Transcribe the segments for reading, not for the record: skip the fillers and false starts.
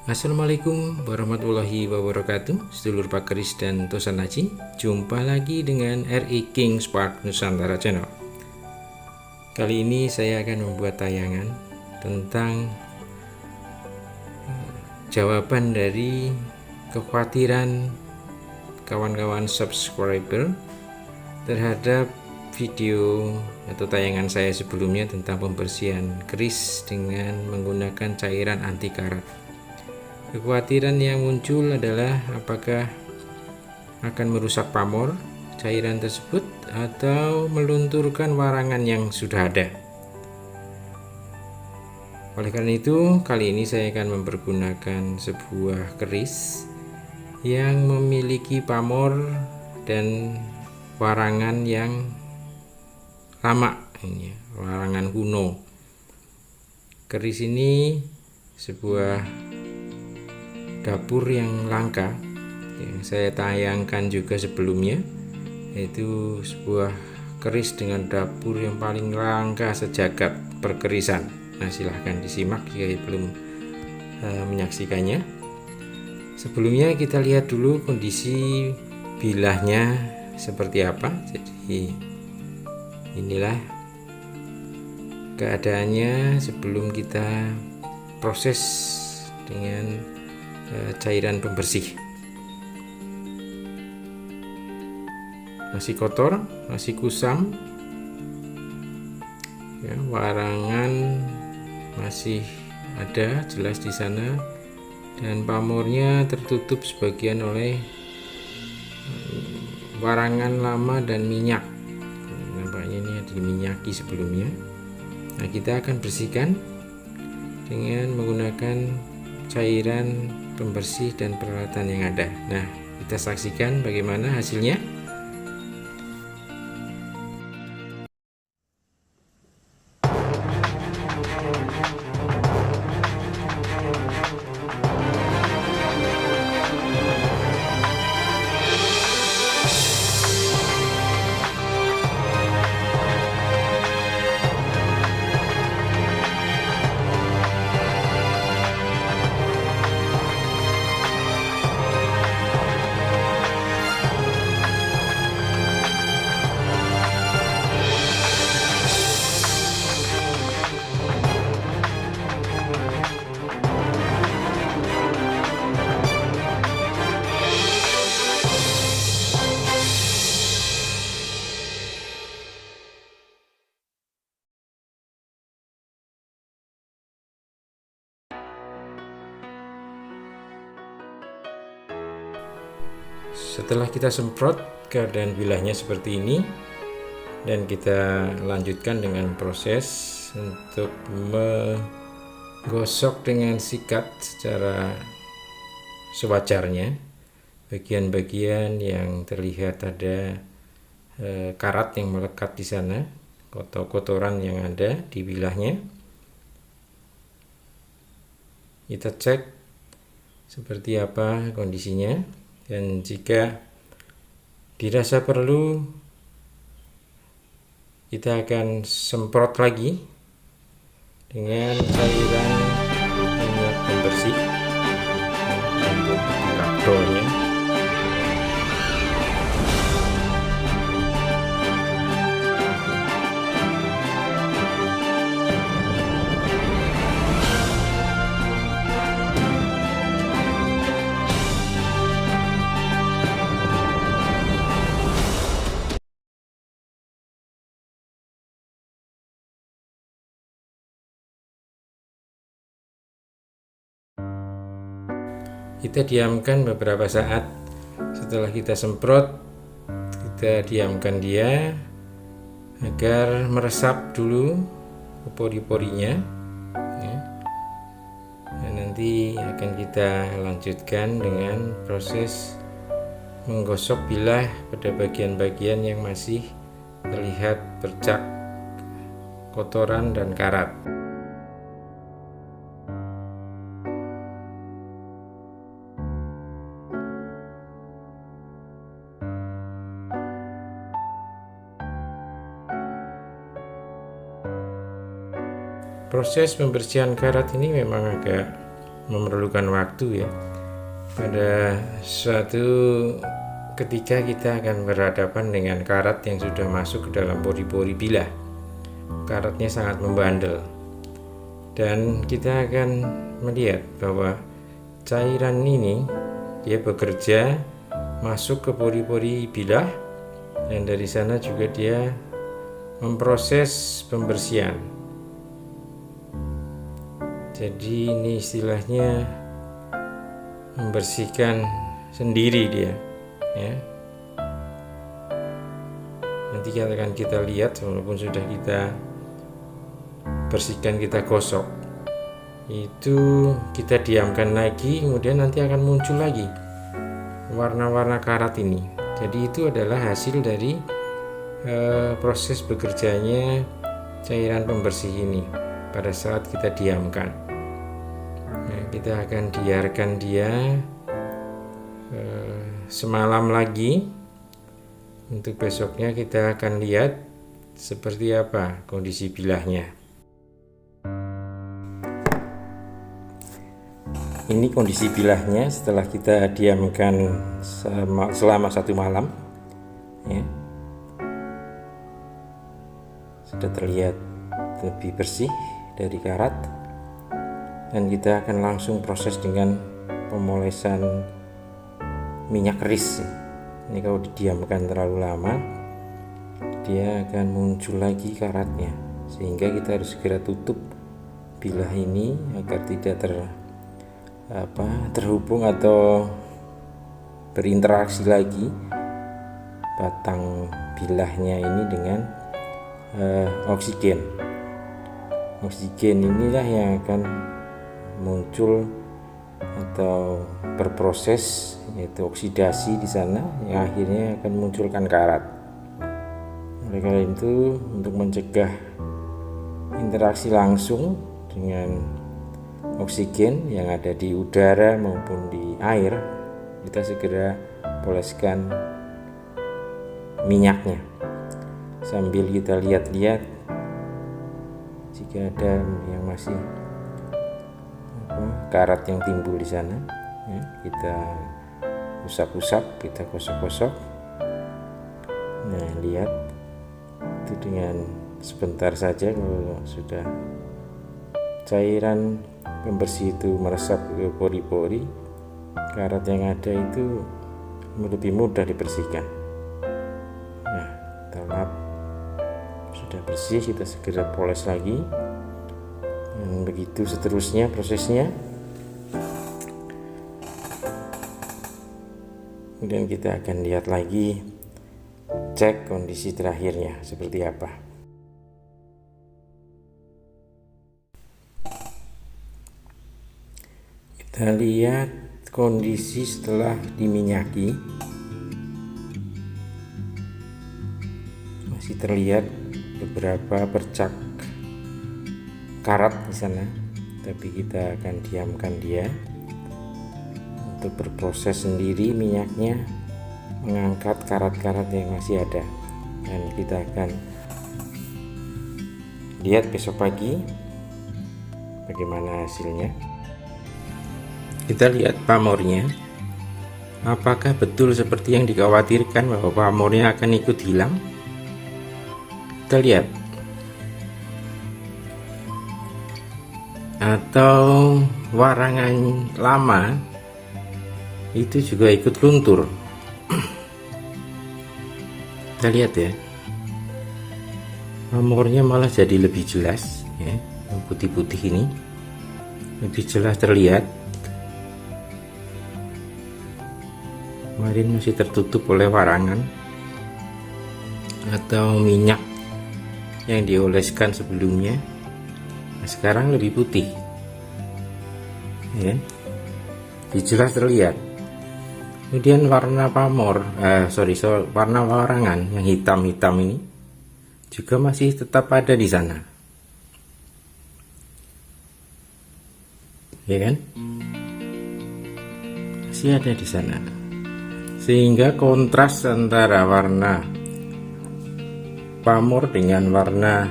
Assalamualaikum warahmatullahi wabarakatuh, sedulur pakeris dan tosanaji. Jumpa lagi dengan RI King Spark Nusantara Channel. Kali ini saya akan membuat tayangan tentang jawaban dari kekhawatiran kawan-kawan subscriber terhadap video atau tayangan saya sebelumnya tentang pembersihan keris dengan menggunakan cairan anti karat. Kekhawatiran yang muncul adalah apakah akan merusak pamor cairan tersebut atau melunturkan warangan yang sudah ada. Oleh karena itu, kali ini saya akan mempergunakan sebuah keris yang memiliki pamor dan warangan yang lama, warangan kuno. Keris ini sebuah dapur yang langka yang saya tayangkan juga sebelumnya, yaitu sebuah keris dengan dapur yang paling langka sejagat perkerisan. Nah, silahkan disimak jika belum menyaksikannya. Sebelumnya kita lihat dulu kondisi bilahnya seperti apa. Jadi inilah keadaannya sebelum kita proses dengan cairan pembersih. Masih kotor, masih kusam ya, warangan masih ada jelas di sana, dan pamornya tertutup sebagian oleh warangan lama dan minyak. Nampaknya ini ada diminyaki sebelumnya. Nah, kita akan bersihkan dengan menggunakan cairan pembersih dan peralatan yang ada. Nah, kita saksikan bagaimana hasilnya. Setelah kita semprot, keadaan bilahnya seperti ini, dan kita lanjutkan dengan proses untuk menggosok dengan sikat secara sewajarnya bagian-bagian yang terlihat ada karat yang melekat di sana atau kotoran yang ada di bilahnya. Kita cek seperti apa kondisinya, dan jika dirasa perlu kita akan semprot lagi dengan cairan minyak pembersih untuk rakdolnya. Kita diamkan beberapa saat. Setelah kita semprot, kita diamkan dia agar meresap dulu ke pori-porinya ya. Dan nanti akan kita lanjutkan dengan proses menggosok bilah pada bagian-bagian yang masih terlihat bercak kotoran dan karat. Proses pembersihan karat ini memang agak memerlukan waktu ya. Pada suatu ketika kita akan berhadapan dengan karat yang sudah masuk ke dalam pori-pori bilah. Karatnya sangat membandel. Dan kita akan melihat bahwa cairan ini dia bekerja masuk ke pori-pori bilah, dan dari sana juga dia memproses pembersihan. Jadi ini istilahnya membersihkan sendiri dia ya. Nanti akan kita lihat, walaupun sudah kita bersihkan, kita gosok, itu kita diamkan lagi, kemudian nanti akan muncul lagi warna-warna karat ini. Jadi itu adalah hasil dari proses bekerjanya cairan pembersih ini pada saat kita diamkan. Nah, kita akan biarkan dia semalam lagi. Untuk besoknya kita akan lihat seperti apa kondisi bilahnya. Ini kondisi bilahnya setelah kita diamkan selama 1 malam ya. Sudah terlihat lebih bersih dari karat, dan kita akan langsung proses dengan pemolesan minyak keris. Ini kalau didiamkan terlalu lama dia akan muncul lagi karatnya, sehingga kita harus segera tutup bilah ini agar tidak terhubung atau berinteraksi lagi batang bilahnya ini dengan oksigen. Oksigen inilah yang akan muncul atau berproses, yaitu oksidasi di sana, yang akhirnya akan munculkan karat. Oleh karena itu, untuk mencegah interaksi langsung dengan oksigen yang ada di udara maupun di air, kita segera poleskan minyaknya sambil kita lihat-lihat jika ada yang masih karat yang timbul di sana ya, kita usap-usap, kita gosok-gosok. Nah, lihat itu dengan sebentar saja, kalau sudah cairan pembersih itu meresap ke pori-pori, karat yang ada itu lebih mudah dibersihkan. Nah, kita lap, sudah bersih, kita segera poles lagi, dan begitu seterusnya prosesnya. Kemudian kita akan lihat lagi, cek kondisi terakhirnya seperti apa. Kita lihat kondisi setelah diminyaki. Masih terlihat beberapa bercak karat di sana, tapi kita akan diamkan dia untuk berproses sendiri minyaknya, mengangkat karat-karat yang masih ada, dan kita akan lihat besok pagi bagaimana hasilnya. Kita lihat pamornya, apakah betul seperti yang dikhawatirkan bahwa pamornya akan ikut hilang. Kita lihat, atau warangan lama itu juga ikut luntur. Kita lihat ya, pamornya malah jadi lebih jelas ya, yang putih-putih ini lebih jelas terlihat. Kemarin masih tertutup oleh warangan atau minyak yang dioleskan sebelumnya. Nah, sekarang lebih putih ya, jelas terlihat. Kemudian warna pamor, warna warangan yang hitam-hitam ini juga masih tetap ada di sana, ya kan? Masih ada di sana, sehingga kontras antara warna pamor dengan warna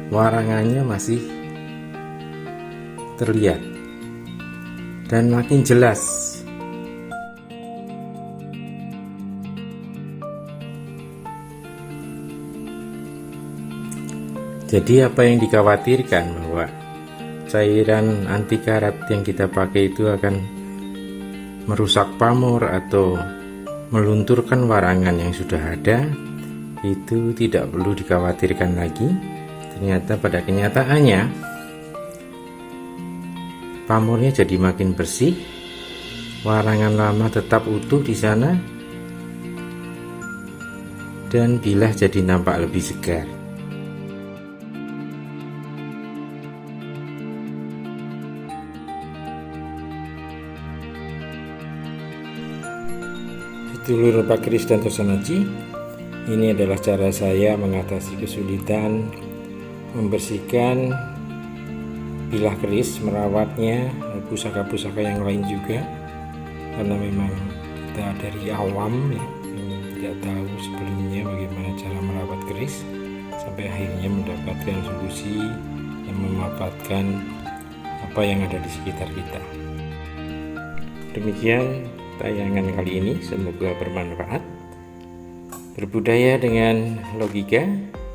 warangannya masih terlihat dan makin jelas. Jadi apa yang dikhawatirkan bahwa cairan anti karat yang kita pakai itu akan merusak pamor atau melunturkan warangan yang sudah ada, itu tidak perlu dikhawatirkan lagi. Ternyata pada kenyataannya pamornya jadi makin bersih, warangan lama tetap utuh di sana, dan bilah jadi nampak lebih segar. Dulur Pak Kris dan Tosanaji, ini adalah cara saya mengatasi kesulitan membersihkan bilah keris, merawatnya, pusaka-pusaka yang lain juga, karena memang kita dari awam ya, tidak tahu sebelumnya bagaimana cara merawat keris, sampai akhirnya mendapatkan solusi yang memanfaatkan apa yang ada di sekitar kita. Demikian tayangan kali ini, semoga bermanfaat, berbudaya dengan logika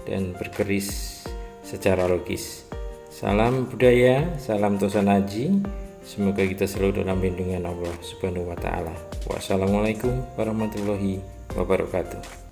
dan berkeris secara logis. Salam budaya, salam Tosanaji, semoga kita selalu dalam lindungan Allah Subhanahu wa Ta'ala. Wassalamualaikum warahmatullahi wabarakatuh.